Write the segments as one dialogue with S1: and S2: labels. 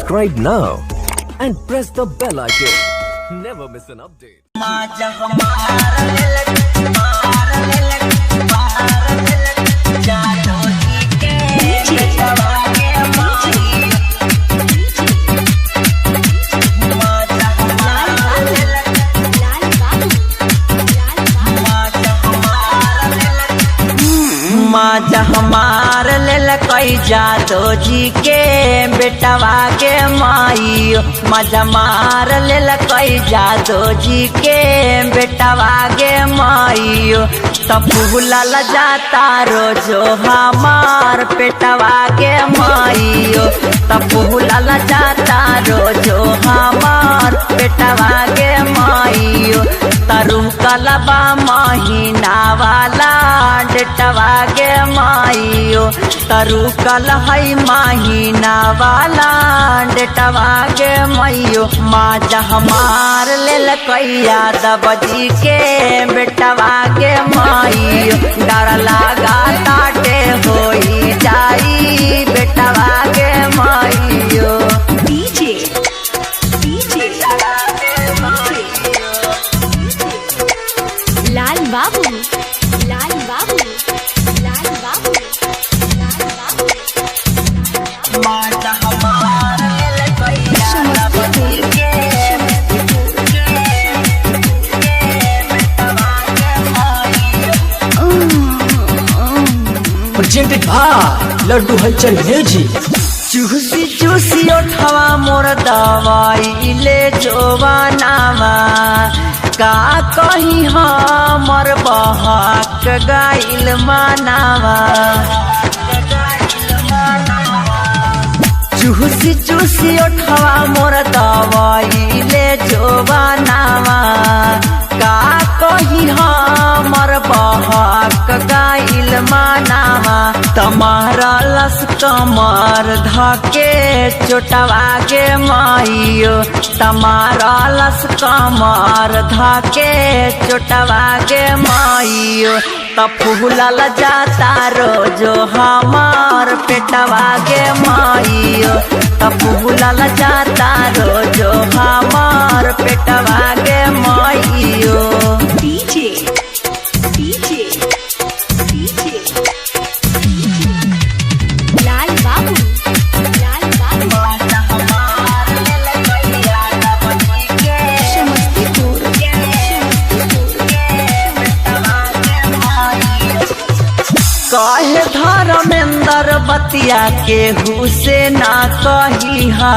S1: Subscribe now and press the bell icon. Never miss an update.
S2: माजा हमार लेल कई जादो जी के बेटवा के माई माजा मार लेल कई जादो जी के बेटवा के माई तब भूलल जाता रोजो हमार पेटवा के माई तब भूलल जाता रोजो हमार पेटवा के माई तरु कलबा महीना वाला डेटवा के माइयो तरु कल है महीना वाला डेटवा के माइयो माजा हमार लेल कैया दबजी के बेटवा के माइयो डर लगा ताटे होई जाई बेटवा के माइयो
S3: लाल बाबू लाल बाबू लाल बाबू
S2: माजा हमार लेल कैया दबजी के बेटवा के माइयो
S4: प्रेजेंटेड बाय लड्डू हलचल म्यूजिक।
S2: चूसी चूसी उठवा मोर दवाई ले जोवानावा का कही हमर बहक गाइल मानावा चूसी चूसी उठवा मोर दवाई ले जोवानावा का कही हमर बहक गाइल मानावा तमारा लस कमर धके चोटवा के माइयो तमारा लस कमर धके चोटवा के माइयो तब फूलल जाता रोजो हमार पेटवा के माइयो तब फूलल जाता रोजो हमार पेटवा के माइयो
S3: डीजे डीजे डीजे लाल बाबू लाल बाबू
S2: माजा हमार लेल कैया दबजी के
S3: समस्तीपुर
S2: कहे धर्मेंद्र बतिया के हुसे ना कही हा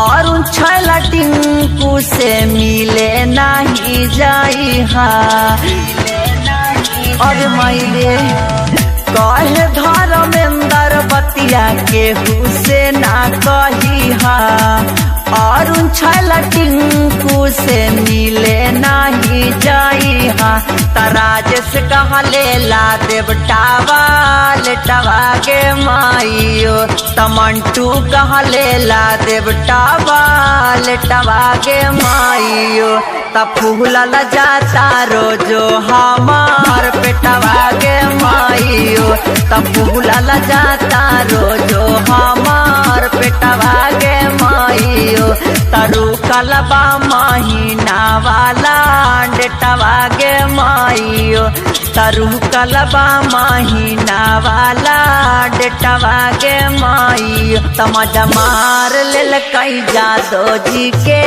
S2: और छैला टिंकू से मिले नहीं जाई हा और मैले कहे धर्मेंद्र बतिया के हुसे ना कही हा और छैला टिंकू से मिले नहीं जाई हा तराजेश कहले ला देवटावा लेटवा के माइयो तमंटू कहले ला देवटावा लेटवा के माइयो तब फूलल जाता रोजो हमार पेटवा के माइयो तब फूलल जाता रोजो हमार पेटवा के माइयो तरु कलबा महीना वाला डेटवा के माइयो तरु कलबा महीना वाला डेटवा के माइयो तमजा मार लेल कई जादो जी के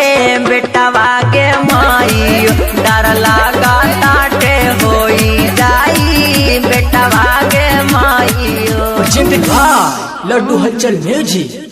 S2: बेटवा के माइयो डर लगा ताटे होई जाई बेटवा के माइयो
S4: प्रेजेंटेड बाय लड्डू हलचल म्यूजिक।